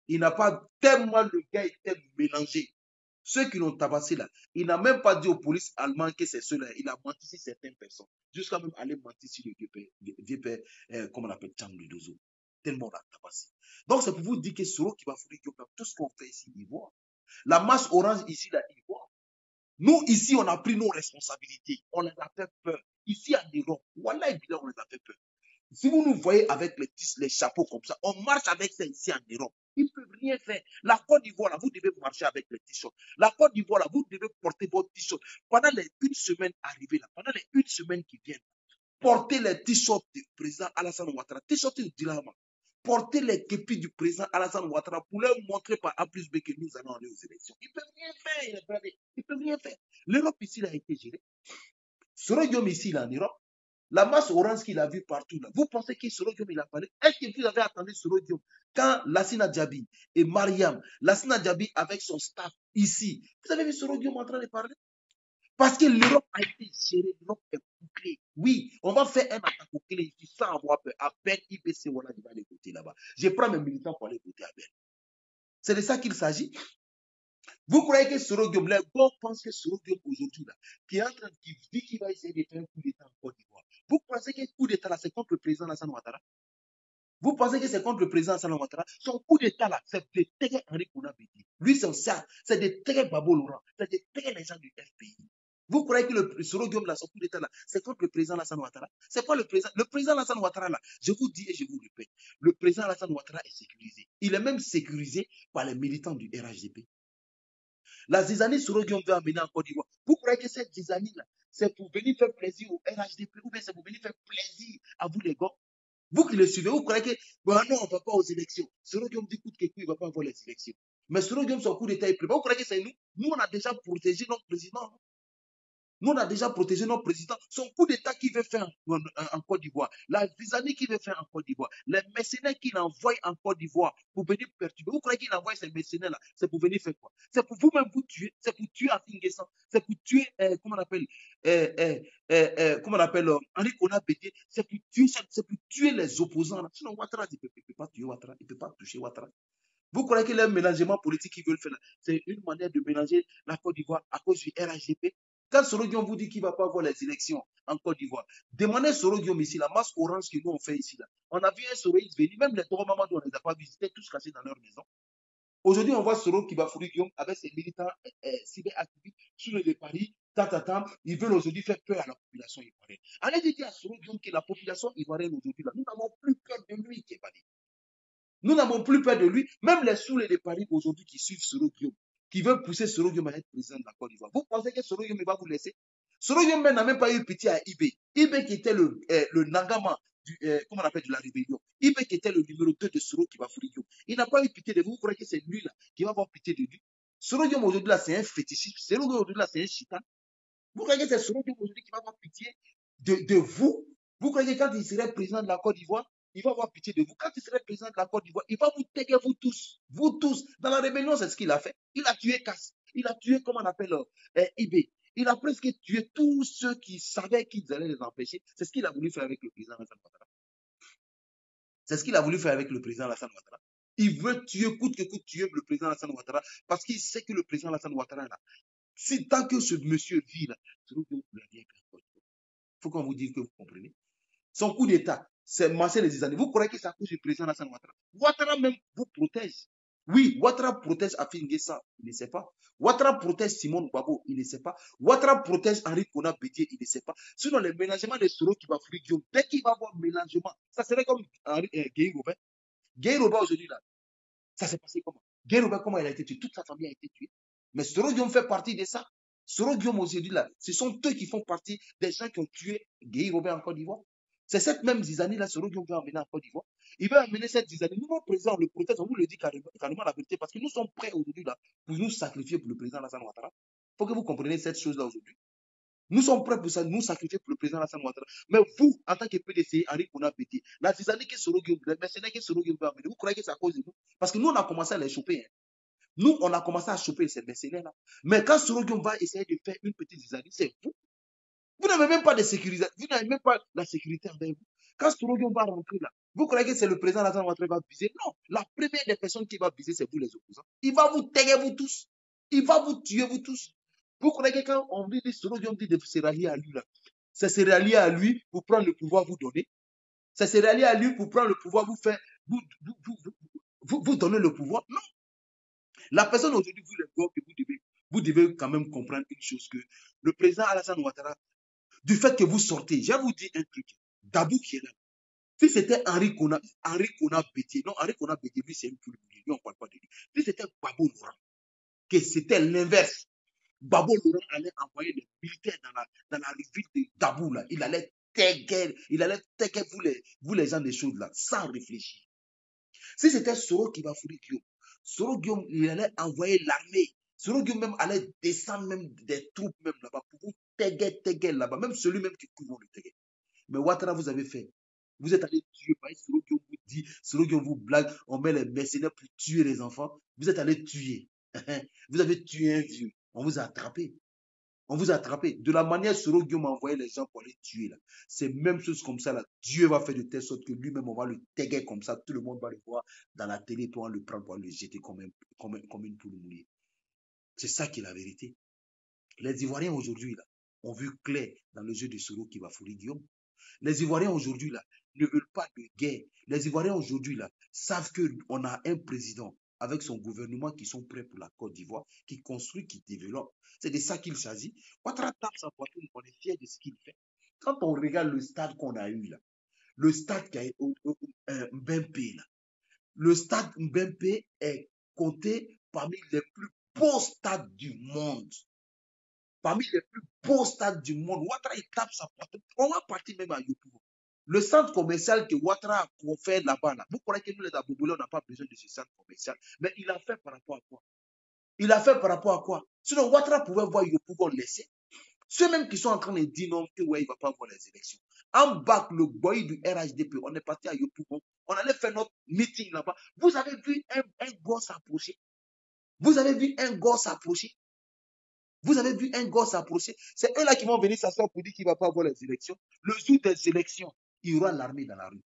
il n'a pas tellement le gars était mélangé. Ceux qui l'ont tabassé là, il n'a même pas dit aux polices allemandes que c'est ceux-là. Il a menti sur certaines personnes. Jusqu'à même aller mentir sur le vieux père, comment on appelle, Tchang Dozo. Tellement on l'a tabassé. Donc c'est pour vous dire que Soro qui va fouiller tout ce qu'on fait ici, il voit. La masse orange ici, là, il voit. Nous, ici, on a pris nos responsabilités. On les a fait peur. Ici, à Europe, voilà, évidemment, on les a fait peur. Si vous nous voyez avec les chapeaux comme ça, on marche avec ça ici en Europe. Ils ne peuvent rien faire. La Côte d'Ivoire, là, vous devez marcher avec les t-shirts. La Côte d'Ivoire, là, vous devez porter votre t-shirt. Pendant les une semaine arrivée, là, pendant les une semaine qui viennent, portez les t-shirts du président Alassane Ouattara. T-shirts du Dilama. Portez les képis du président Alassane Ouattara pour leur montrer par A plus B que nous allons aller aux élections. Ils ne peuvent rien faire. Ils ne peuvent rien faire. L'Europe ici, là, a été gérée. Soro Guillaume ici, là, en Europe. La masse orange qu'il a vue partout, là. Vous pensez que Soro Guillaume, il a parlé? Est-ce que vous avez attendu Soro Guillaume? Quand Lassina Djabi et Mariam, Lassina Djabi avec son staff ici, vous avez vu Soro Guillaume en train de parler? Parce que l'Europe a été gérée, l'Europe est bouclée. Oui, on va faire un attaque au clé ici sans avoir peur. À peine IPC, voilà, il va aller voter là-bas. Je prends mes militants pour aller voter à peine. C'est de ça qu'il s'agit. Vous croyez que Soro Guillaume, les gens pensent que Soro Guillaume aujourd'hui, là, qui est en train de dire qu'il va essayer de faire un coup d'État en Côte d'Ivoire. Vous pensez que le coup d'État, là, c'est contre le président Alassane Ouattara? Vous pensez que c'est contre le président Alassane Ouattara? Son coup d'État, là, c'est de terrer Henri Kounabedi. Lui, c'est de terrer Babo Laurent. C'est de terrer les gens du FPI. Vous croyez que le Soro Guillaume, là, son coup d'État, là, c'est contre le président Alassane Ouattara? C'est pas le président. Le président Alassane Ouattara, là, je vous dis et je vous répète, le président Alassane Ouattara est sécurisé. Il est même sécurisé par les militants du RHDP. La zizanie Soro Guillaume veut amener en Côte d'Ivoire. Vous croyez que cette zizanie-là, c'est pour venir faire plaisir au RHDP ou bien c'est pour venir faire plaisir à vous les gars? Vous qui le suivez, vous croyez que bon, non, on ne va pas aux élections. Soro Guillaume dit coûte que il ne va pas avoir les élections. Mais Soro Guillaume, son coup d'État est pris. Vous croyez que c'est nous? Nous, on a déjà protégé notre président. Nous, on a déjà protégé notre président. Son coup d'État qu'il veut faire en Côte d'Ivoire, la zizanie qu'il veut faire en Côte d'Ivoire, les mercenaires qu'il envoie en Côte d'Ivoire pour venir perturber. Vous croyez qu'il envoie ces mercenaires-là? C'est pour venir faire quoi? C'est pour vous-même vous tuer. C'est pour tuer Afinguessan. C'est pour tuer, comment on appelle, Henri Kona Bété. C'est pour tuer les opposants. Là. Sinon, Ouattara, il ne peut pas tuer Ouattara. Il ne peut pas toucher Ouattara. Vous croyez que le mélangement politique qu'ils veulent faire, c'est une manière de mélanger la Côte d'Ivoire à cause du RHDP? Quand Soro Guillaume vous dit qu'il ne va pas avoir les élections en Côte d'Ivoire, demandez Soro Guillaume ici, la masse orange que nous on fait ici. Là. On a vu un Soro venir, même les Toro Mamadou, on ne les a pas visités, tous cachés dans leur maison. Aujourd'hui, on voit Soro Kibafouri Guillaume avec ses militants cyberactivistes sur le Paris, ils veulent aujourd'hui faire peur à la population ivoirienne. Allez dire à Soro Guillaume que la population ivoirienne aujourd'hui, nous n'avons plus peur de lui, Kébali. Nous n'avons plus peur de lui. Même les Soulés de Paris aujourd'hui qui suivent Soro Guillaume, qui veulent pousser Soro Guillaume à être président de la Côte d'Ivoire. Vous pensez que Soro Guillaume va vous laisser? Soro Guillaume n'a même pas eu pitié à Ibé. Ibé qui était le Nagama comment on appelle, de la rébellion. Ibé qui était le numéro 2 de Soro Kibafouri Guillaume. Il n'a pas eu pitié de vous. Vous croyez que c'est lui là qui va avoir pitié de lui? Soro Guillaume aujourd'hui là, c'est un fétichiste. Soro Guillaume aujourd'hui là, c'est un chitan. Vous croyez que c'est Soro Guillaume aujourd'hui qui va avoir pitié de vous? Vous croyez que quand il serait président de la Côte d'Ivoire, il va avoir pitié de vous. Quand il serait président de la Côte d'Ivoire, il va vous taguer vous tous. Vous tous. Dans la rébellion, c'est ce qu'il a fait. Il a tué Cass. Il a tué, comment on appelle, Ibé. Il a presque tué tous ceux qui savaient qu'ils allaient les empêcher. C'est ce qu'il a voulu faire avec le président Alassane Ouattara. C'est ce qu'il a voulu faire avec le président Alassane Ouattara. Il veut tuer, coûte que coûte, tuer le président Alassane Ouattara parce qu'il sait que le président Alassane Ouattara, là, si tant que ce monsieur vit là, c'est nous qui vous l'avez. Il faut qu'on vous dise que vous comprenez. Son coup d'État, c'est masser les années. Vous croyez que ça cause du président Alassane Ouattara? Ouattara même vous protège. Oui, Ouattara protège Afin Guessa, il ne sait pas. Ouattara protège Simone Gbagbo, il ne sait pas. Ouattara protège Henri Kona Bédier, il ne sait pas. Sinon, le ménagement de Soro qui va fouiller Guillaume, dès qu'il va avoir ménagement, ça serait comme Guy Robert. Guy Robert aujourd'hui, là, ça s'est passé comment? Guy Robert, comment il a été tué? Toute sa famille a été tuée. Mais Soro Guillaume fait partie de ça. Soro Guillaume aujourd'hui, là, ce sont eux qui font partie des gens qui ont tué Guy Robert en Côte d'Ivoire. C'est cette même Zizani-là, Soro Guillaume va emmener en Côte d'Ivoire. Il va amener cette Zizani. Nous, notre président, le protège, on vous le dit carrément la vérité, parce que nous sommes prêts aujourd'hui, là, pour nous sacrifier pour le président Alassane Ouattara. Il faut que vous compreniez cette chose-là aujourd'hui. Nous sommes prêts pour ça, nous sacrifier pour le président Alassane Ouattara. Mais vous, en tant que PDC, Henri Kona Bédier, la Zizani que Soro Guillaume, les mercenaires que Soro Guillaume va amener, vous croyez que c'est à cause de nous? Parce que nous, on a commencé à les choper. Hein. Nous, on a commencé à choper ces mercenaires-là. Mais quand Soro Guillaume va essayer de faire une petite Zizani, c'est vous. Vous n'avez même pas de sécurité. Vous n'avez même pas la sécurité avec vous. Quand Soro Guillaume va rentrer là, vous croyez que c'est le président Alassane Ouattara qui va viser? Non. La première des personnes qui va viser, c'est vous les opposants. Il va vous taguer vous tous. Il va vous tuer vous tous. Vous croyez que quand on dit Soro Guillaume dit de se rallier à lui là, c'est se rallier à lui pour prendre le pouvoir vous donner. C'est se rallier à lui pour prendre le pouvoir vous faire, vous donner le pouvoir. Non. La personne aujourd'hui, vous les voyez que vous devez quand même comprendre une chose que le président Alassane Ouattara, du fait que vous sortez, je vais vous dire un truc. Dabou qui est là. Si c'était Henri Kona Bédier, non, Henri Kona Bédier, lui, c'est une poule, lui, on ne parle pas de lui. Si c'était Gbagbo Laurent, que c'était l'inverse, Gbagbo Laurent allait envoyer les militaires dans la ville de Dabou, là. Il allait taguer vous les gens des choses là, sans réfléchir. Si c'était Soro qui va fouiller Guillaume, Soro Guillaume, il allait envoyer l'armée. Soro Guillaume même allait descendre même des troupes même là-bas pour vous taguer là-bas. Même celui même qui couvre le taguer. Mais Ouattara, vous avez fait. Vous êtes allé tuer, Soro Guillaume vous dit, Soro Guillaume vous blague, on met les mercenaires pour tuer les enfants. Vous êtes allé tuer. Vous avez tué un vieux. On vous a attrapé. On vous a attrapé. De la manière Soro Guillaume a envoyé les gens pour aller tuer là. C'est même chose comme ça là. Dieu va faire de telle sorte que lui-même on va le taguer comme ça. Tout le monde va le voir dans la télé pour le prendre, pour le jeter comme une poule mouillée. C'est ça qui est la vérité. Les Ivoiriens aujourd'hui là ont vu clair dans le jeu de Soro qui va fouiller Guillaume. Les Ivoiriens aujourd'hui là ne veulent pas de guerre. Les Ivoiriens aujourd'hui là savent qu'on a un président avec son gouvernement qui sont prêts pour la Côte d'Ivoire, qui construit, qui développe. C'est de ça qu'il s'agit. Ouattara tape sa poitrine, on est fier de ce qu'il fait. Quand on regarde le stade qu'on a eu là, le stade qui a Mbempe là, le stade Mbempe est compté parmi les plus beaux stades du monde. Parmi les plus beaux stades du monde. Ouattara, il tape sa poitrine. On va partir même à Yopougon. Le centre commercial que Ouattara a fait là-bas, là, vous croyez que nous, les Abobolais, on n'a pas besoin de ce centre commercial. Mais il a fait par rapport à quoi? Il a fait par rapport à quoi? Sinon, Ouattara pouvait voir Yopougon laisser. Ceux même qui sont en train de dire non, que ouais, il ne va pas avoir les élections. En bas, le boy du RHDP, on est parti à Yopougon. On allait faire notre meeting là-bas. Vous avez vu un gosse s'approcher? Vous avez vu un gosse s'approcher? Vous avez vu un gosse s'approcher? C'est eux là qui vont venir s'asseoir pour dire qu'il ne va pas avoir les élections. Le jour des élections, il y aura l'armée dans la rue.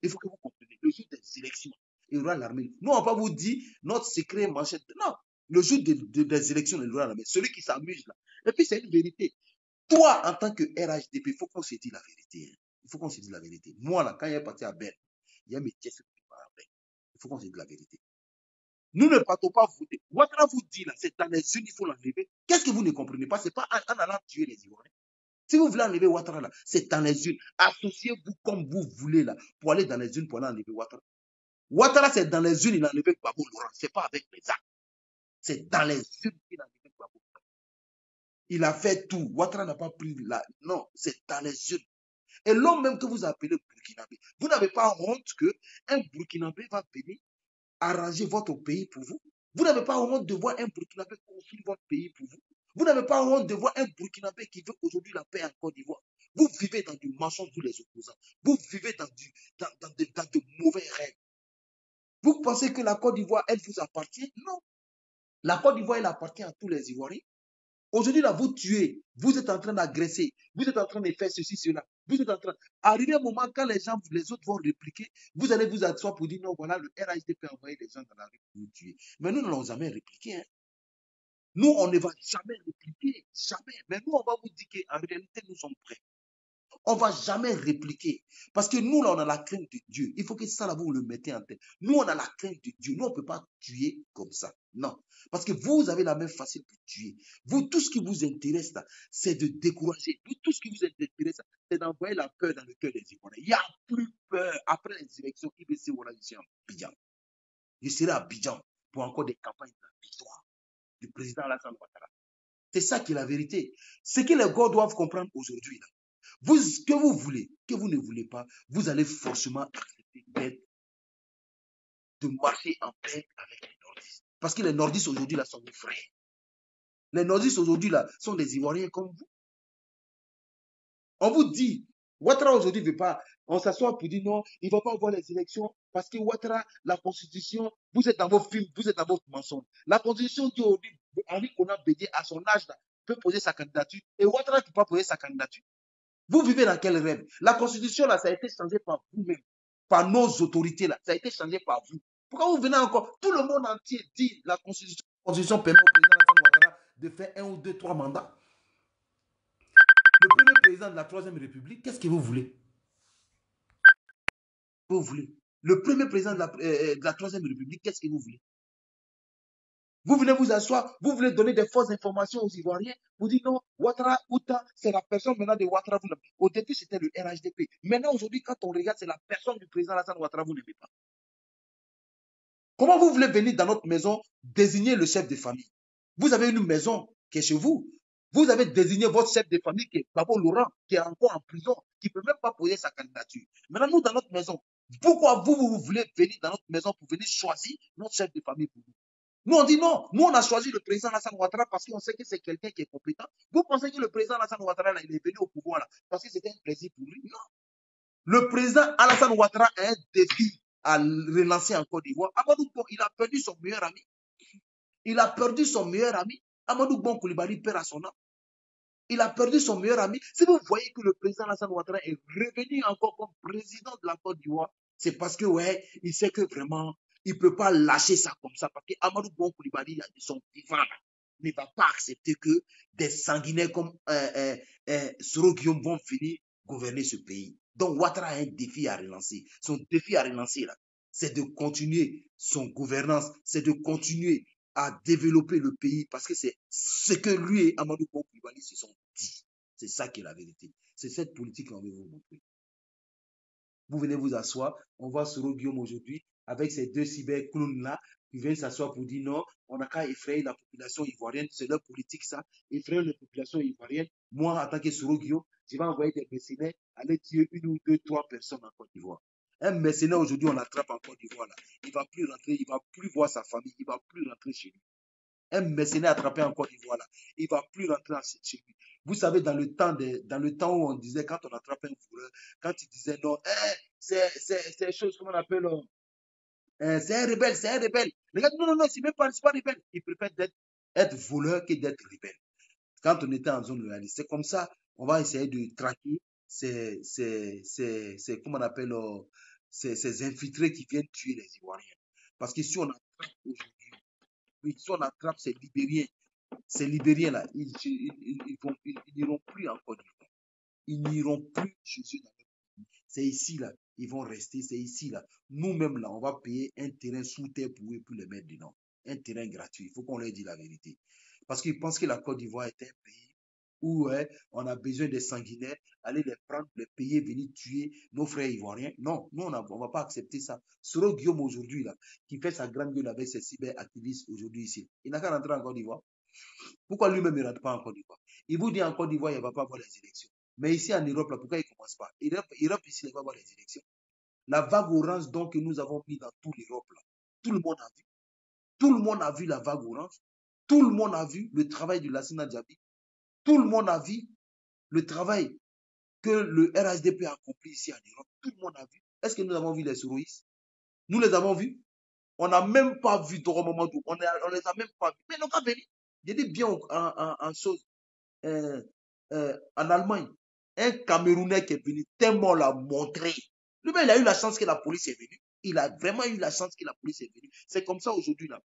Il faut que vous compreniez. Le jour des élections, il y aura l'armée. Nous, on ne va pas vous dire notre secret manchette. Non. Le jour des élections, il y aura l'armée. Celui qui s'amuse là. Et puis, c'est une vérité. Toi, en tant que RHDP, il faut qu'on se dise la vérité. Hein. Il faut qu'on se dise la vérité. Moi, là, quand il est parti à Berne, il y a mes pièces qui partent à Berne. Il faut qu'on se dise la vérité. Nous ne partons pas voter. Ouattara vous dit là, c'est dans les unes, il faut l'enlever. Qu'est-ce que vous ne comprenez pas? Ce n'est pas en allant tuer les Ivoiriens. Si vous voulez enlever Ouattara là, c'est dans les unes. Associez-vous comme vous voulez là, pour aller dans les unes pour aller enlever Ouattara. Ouattara, c'est dans les unes, il a enlevé Gbagbo Laurent. Ce n'est pas avec les actes. C'est dans les unes qu'il a enlevé Gbagbo Laurent. Il a fait tout. Ouattara n'a pas pris la. Non, c'est dans les unes. Et l'homme même que vous appelez Burkinabé, vous n'avez pas honte qu'un Burkinabé va venir arranger votre pays pour vous? Vous n'avez pas honte de voir un Burkinabé construire votre pays pour vous? Vous n'avez pas honte de voir un Burkinabé qui veut aujourd'hui la paix en Côte d'Ivoire? Vous vivez dans du mensonge, vous les opposants. Vous vivez dans de mauvais rêves. Vous pensez que la Côte d'Ivoire, elle vous appartient? Non. La Côte d'Ivoire, elle appartient à tous les Ivoiriens. Aujourd'hui, là, vous tuez, vous êtes en train d'agresser, vous êtes en train de faire ceci, cela. Vous êtes en train. Arrivé un moment, quand les gens, les autres vont répliquer, vous allez vous asseoir pour dire non, voilà, le RHDP a envoyé les gens dans la rue pour vous tuer. Mais nous n'allons jamais répliquer. Hein. Nous, on ne va jamais répliquer. Jamais. Mais nous, on va vous dire qu'en réalité, nous sommes prêts. On ne va jamais répliquer. Parce que nous, là, on a la crainte de Dieu. Il faut que ça, là, vous le mettez en tête. Nous, on a la crainte de Dieu. Nous, on ne peut pas tuer comme ça. Non. Parce que vous avez la main facile pour tuer. Vous, tout ce qui vous intéresse, là, c'est de décourager. Vous, tout ce qui vous intéresse, c'est d'envoyer la peur dans le cœur des Ivoiriens. Il n'y a plus peur. Après les élections, IBC, voilà, je suis à Abidjan. Je serai à Abidjan pour encore des campagnes de victoire du président Alassane Ouattara. C'est ça qui est la vérité. Ce que les gars doivent comprendre aujourd'hui, là. Vous, que vous voulez, que vous ne voulez pas, vous allez forcément accepter de marcher en paix avec les nordistes. Parce que les nordistes aujourd'hui là sont vos frères. Les nordistes aujourd'hui là sont des Ivoiriens comme vous. On vous dit, Ouattara aujourd'hui ne veut pas, on s'assoit pour dire non, il ne va pas avoir les élections parce que Ouattara, la constitution, vous êtes dans vos films, vous êtes dans vos mensonges. La constitution dit aujourd'hui, Henri Konan Bédié à son âge là, peut poser sa candidature et Ouattara ne peut pas poser sa candidature. Vous vivez dans quel rêve? La constitution, là, ça a été changé par vous-même, par nos autorités, là. Ça a été changé par vous. Pourquoi vous venez encore? Tout le monde entier dit la constitution permet au président Alassane Ouattara de faire 1 ou 2, 3 mandats. Le premier président de la Troisième République, qu'est-ce que vous voulez? Vous voulez. Le premier président de la Troisième République, qu'est-ce que vous voulez? Vous venez vous asseoir, vous voulez donner des fausses informations aux Ivoiriens. Vous dites non, Ouattara, Outa, c'est la personne maintenant de Ouattara. Au début, c'était le RHDP. Maintenant, aujourd'hui, quand on regarde, c'est la personne du président Alassane Ouattara, vous n'aimez pas. Comment vous voulez venir dans notre maison désigner le chef de famille? Vous avez une maison qui est chez vous. Vous avez désigné votre chef de famille qui est Babo Laurent, qui est encore en prison, qui ne peut même pas poser sa candidature. Maintenant, nous, dans notre maison, pourquoi vous voulez venir dans notre maison pour venir choisir notre chef de famille pour vous? Nous, on dit non. Nous, on a choisi le président Alassane Ouattara parce qu'on sait que c'est quelqu'un qui est compétent. Vous pensez que le président Alassane Ouattara, là, il est venu au pouvoir là, parce que c'était un plaisir pour lui? Non. Le président Alassane Ouattara a un défi à relancer en Côte d'Ivoire. Amadou Bon, il a perdu son meilleur ami. Il a perdu son meilleur ami. Amadou Bon Coulibaly perd à son âme. Il a perdu son meilleur ami. Si vous voyez que le président Alassane Ouattara est revenu encore comme président de la Côte d'Ivoire, c'est parce que, ouais, il sait que vraiment, il ne peut pas lâcher ça comme ça. Parce que Amadou Bon Coulibaly, son vivant, ne va pas accepter que des sanguinaires comme Soro Guillaume vont finir gouverner ce pays. Donc, Ouattara a un défi à relancer. Son défi à relancer, là, c'est de continuer son gouvernance, c'est de continuer à développer le pays parce que c'est ce que lui et Amadou Bon Coulibaly se sont dit. C'est ça qui est la vérité. C'est cette politique qu'on veut vous montrer. Vous venez vous asseoir, on voit Soro Guillaume aujourd'hui avec ces deux cyberclowns-là qui viennent s'asseoir pour dire non, on n'a qu'à effrayer la population ivoirienne, c'est leur politique ça, effrayer la population ivoirienne. Moi, en tant que Soro Guillaume, je vais envoyer des mercenaires aller tuer 1 ou 2, 3 personnes en Côte d'Ivoire. Un mercenaire aujourd'hui, on l'attrape en Côte d'Ivoire là. Il ne va plus rentrer, il ne va plus voir sa famille, il ne va plus rentrer chez lui. Un mercenaire attrapé en Côte d'Ivoire là, il ne va plus rentrer chez lui. Vous savez, dans le temps où on disait, quand on attrape un voleur, quand il disait non, c'est chose qu'on appelle, c'est un rebelle, c'est un rebelle. Les gars, non, non, non, c'est même pas, pas rebelle. Il préfère être voleur que d'être rebelle. Quand on était en zone rurale, c'est comme ça, on va essayer de traquer comment on appelle, ces infiltrés qui viennent tuer les Ivoiriens. Parce que si on attrape aujourd'hui, oui, si on attrape ces Libériens-là, ils n'iront plus en Côte d'Ivoire. Ils n'iront plus chez eux dans le pays. C'est ici, là. Ils vont rester, c'est ici, là. Nous-mêmes, là, on va payer un terrain sous terre pour eux, pour les mettre dedans. Un terrain gratuit. Il faut qu'on leur dise la vérité. Parce qu'ils pensent que la Côte d'Ivoire est un pays où on a besoin des sanguinaires, aller les prendre, les payer, venir tuer nos frères ivoiriens. Non, nous, on ne va pas accepter ça. Soro Guillaume aujourd'hui, là, qui fait sa grande gueule avec ses cyberactivistes aujourd'hui ici, il n'a qu'à rentrer en Côte d'Ivoire. Pourquoi lui-même ne rentre pas en Côte d'Ivoire? Il vous dit en Côte d'Ivoire, il ne va pas avoir les élections. Mais ici en Europe, là, pourquoi il ne commence pas? Europe ici, il va avoir les élections. La vague orange donc, que nous avons mis dans toute l'Europe, là, tout le monde a vu. Tout le monde a vu la vague orange. Tout le monde a vu le travail de Lassina Djabi. Tout le monde a vu le travail que le RHDP a accompli ici en Europe. Tout le monde a vu. Est-ce que nous avons vu les Sourouis? Nous les avons vus. On n'a même pas vu Doro Mamadou. On les a même pas vus. Mais non, pas venir. Je dis bien en chose. En Allemagne, un Camerounais qui est venu tellement l'a montré. Lui-même, il a eu la chance que la police est venue. Il a vraiment eu la chance que la police est venue. C'est comme ça aujourd'hui, là.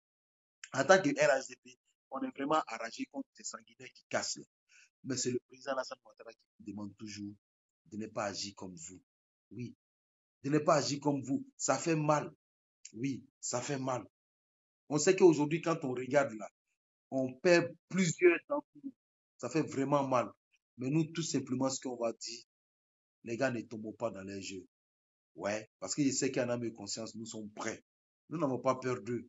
En tant que RHDP, on est vraiment arrangé contre ces sanguinaires qui cassent. Là. Mais c'est le président Alassane Ouattara qui demande toujours de ne pas agir comme vous. Oui, de ne pas agir comme vous. Ça fait mal. Oui, ça fait mal. On sait qu'aujourd'hui, quand on regarde là, on perd plusieurs d'entre nous. Ça fait vraiment mal. Mais nous, tout simplement, ce qu'on va dire, les gars, ne tombons pas dans les jeux. Ouais, parce que je sais qu'il y en a mes consciences, nous sommes prêts. Nous n'avons pas peur d'eux.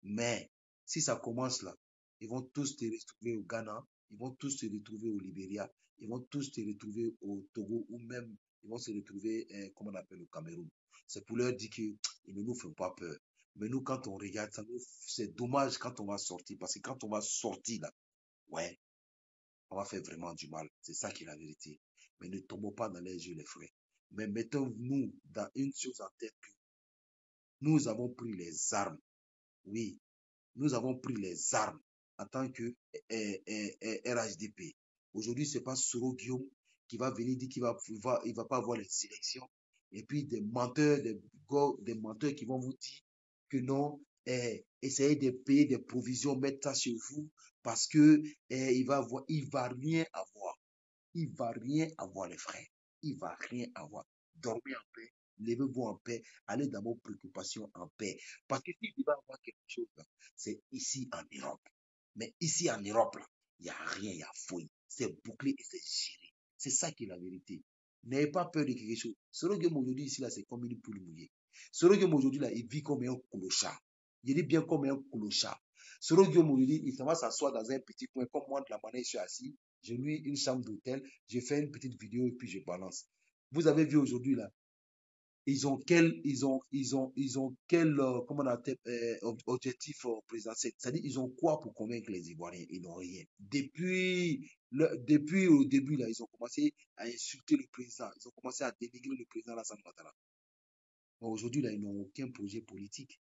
Mais si ça commence là, ils vont tous te retrouver au Ghana, ils vont tous te retrouver au Libéria, ils vont tous te retrouver au Togo ou même ils vont se retrouver, comment on appelle, au Cameroun. C'est pour leur dire qu'ils ne nous font pas peur. Mais nous, quand on regarde ça, c'est dommage quand on va sortir. Parce que quand on va sortir là, ouais, on va faire vraiment du mal. C'est ça qui est la vérité. Mais ne tombons pas dans les yeux, les frères. Mais mettons-nous dans une chose en tête que nous avons pris les armes. Oui, nous avons pris les armes en tant que RHDP. Aujourd'hui, ce n'est pas Soro Guillaume qui va venir dire qu'il va pas avoir les élections. Et puis des menteurs qui vont vous dire que non, essayez de payer des provisions, mettre ça chez vous parce que il va rien avoir. Il va rien avoir, les frères. Il va rien avoir. Dormez en paix, levez-vous en paix, allez dans vos préoccupations en paix. Parce que s'il va avoir quelque chose, c'est ici en Europe. Mais ici en Europe, il n'y a rien, il y a fouille. C'est bouclé et c'est géré. C'est ça qui est la vérité. N'ayez pas peur de quelque chose. Selon que aujourd'hui, ici, là, c'est comme une poule mouillée. Selon que aujourd'hui, là, il vit comme un clochard. Il dit bien comme un clochard. Selon que aujourd'hui, il va s'asseoir dans un petit coin, comme moi, de la manière, je suis assis. J'ai mis une chambre d'hôtel, j'ai fait une petite vidéo et puis je balance. Vous avez vu aujourd'hui là, ils ont quel, comment on appelle, objectif présidentiel. C'est-à-dire, ils ont quoi pour convaincre les Ivoiriens? Ils n'ont rien. Depuis au début là, ils ont commencé à insulter le président. Ils ont commencé à dénigrer le président Alassane Ouattara. Aujourd'hui là, ils n'ont aucun projet politique.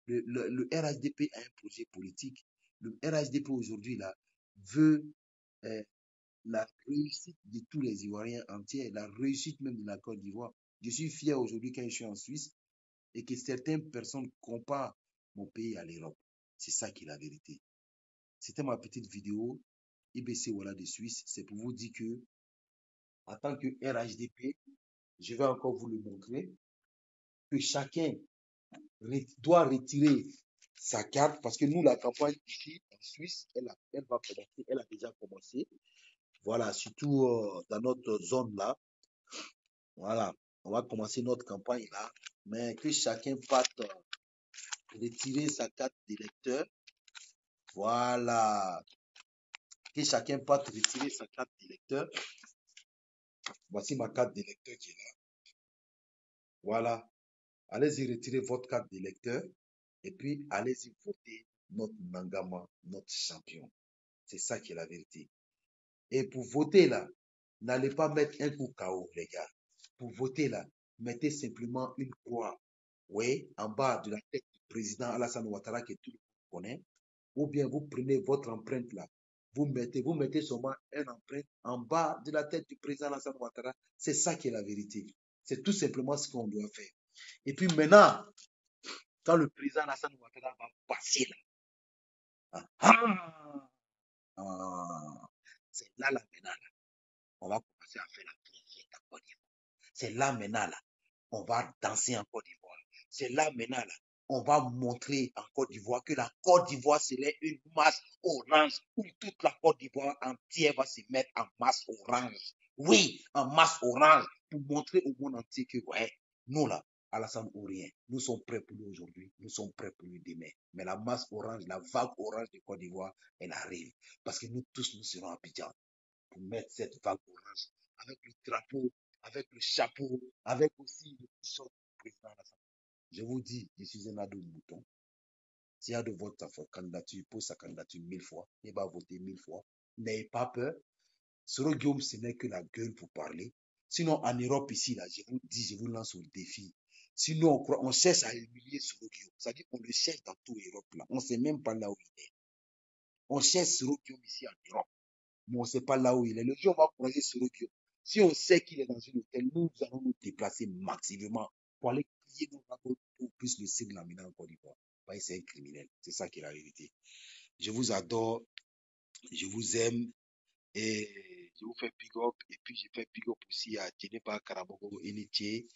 Le RHDP a un projet politique. Le RHDP aujourd'hui là veut euh, la réussite de tous les Ivoiriens entiers, la réussite même de la Côte d'Ivoire. Je suis fier aujourd'hui quand je suis en Suisse et que certaines personnes comparent mon pays à l'Europe. C'est ça qui est la vérité. C'était ma petite vidéo IBC Voilà de Suisse. C'est pour vous dire que, en tant que RHDP, je vais encore vous le montrer, que chacun doit retirer sa carte parce que nous, la campagne ici en Suisse, elle va commencer, elle a déjà commencé. Voilà, surtout dans notre zone là. Voilà, on va commencer notre campagne là, mais que chacun parte retirer sa carte d'électeur. Voilà, que chacun parte retirer sa carte d'électeur. Voici ma carte d'électeur qui est là. Voilà, allez-y retirer votre carte d'électeur et puis allez-y voter notre Nangama, notre champion. C'est ça qui est la vérité. Et pour voter là, n'allez pas mettre un coup KO, les gars. Pour voter là, mettez simplement une croix, oui, en bas de la tête du président Alassane Ouattara que tout le monde connaît. Ou bien vous prenez votre empreinte là, vous mettez seulement une empreinte en bas de la tête du président Alassane Ouattara. C'est ça qui est la vérité. C'est tout simplement ce qu'on doit faire. Et puis maintenant, quand le président Alassane Ouattara va passer là, ah, ah, ah, c'est là maintenant, là, on va commencer à faire la prière en Côte d'Ivoire. C'est là maintenant, là, on va danser en Côte d'Ivoire. C'est là maintenant, là, on va montrer en Côte d'Ivoire que la Côte d'Ivoire serait une masse orange où toute la Côte d'Ivoire entière va se mettre en masse orange. Oui, en masse orange pour montrer au monde entier que, ouais, nous là, Alassane ou rien, nous sommes prêts pour lui aujourd'hui, nous sommes prêts pour lui demain. Mais la masse orange, la vague orange de Côte d'Ivoire, elle arrive. Parce que nous tous, nous serons à Abidjan pour mettre cette vague orange avec le drapeau, avec le chapeau, avec aussi le t-shirt du président Alassane. Je vous dis, je suis un ado de mouton. S'il y a de vote sa candidature, pose sa candidature 1000 fois. Il va voter 1000 fois. N'ayez pas peur. Soro Guillaume, ce n'est que la gueule pour parler. Sinon, en Europe, ici, là, je vous dis, je vous lance au défi. Sinon, on cherche à humilier Soro Guillaume. C'est-à-dire qu'on le cherche dans toute l'Europe, là. On ne sait même pas là où il est. On cherche Soro Guillaume ici en Europe, mais on ne sait pas là où il est. Le jour où on va croiser Soro Guillaume, si on sait qu'il est dans une hôtel, nous allons nous déplacer massivement pour aller crier nos rapports pour plus le signe laminé en Côte d'Ivoire. C'est un criminel. C'est ça qui est la vérité. Je vous adore, je vous aime et Je vous fais big up. Et puis, je fais big up aussi à Djeneba Karabogo, Initié.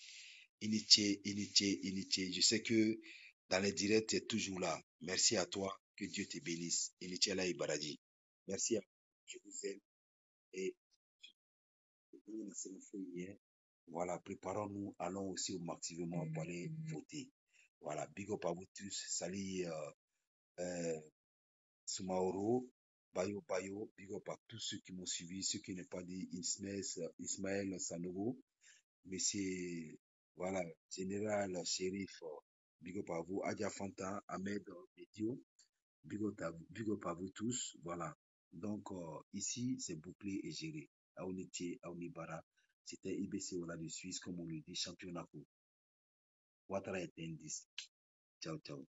Je sais que dans les directs, tu es toujours là. Merci à toi. Que Dieu te bénisse. Initié là, Ibaradi. Merci à vous. Je vous aime. Et voilà, préparons-nous. Allons aussi au maximum pour aller voter. Voilà, big up à vous tous. Salut, Sumaoro, Bayo, big up à tous ceux qui m'ont suivi, ceux qui n'ont pas dit Ismaël Sanogo, Monsieur, voilà, Général Shérif, big up à vous, Adja Fanta, Ahmed Medio, big up à vous tous, voilà. Donc, ici, c'est bouclé et géré. Aouniti, Aounibara, c'était IBC Ola de Suisse, comme on le dit, championnat. Ouattara est indice. Ciao, ciao.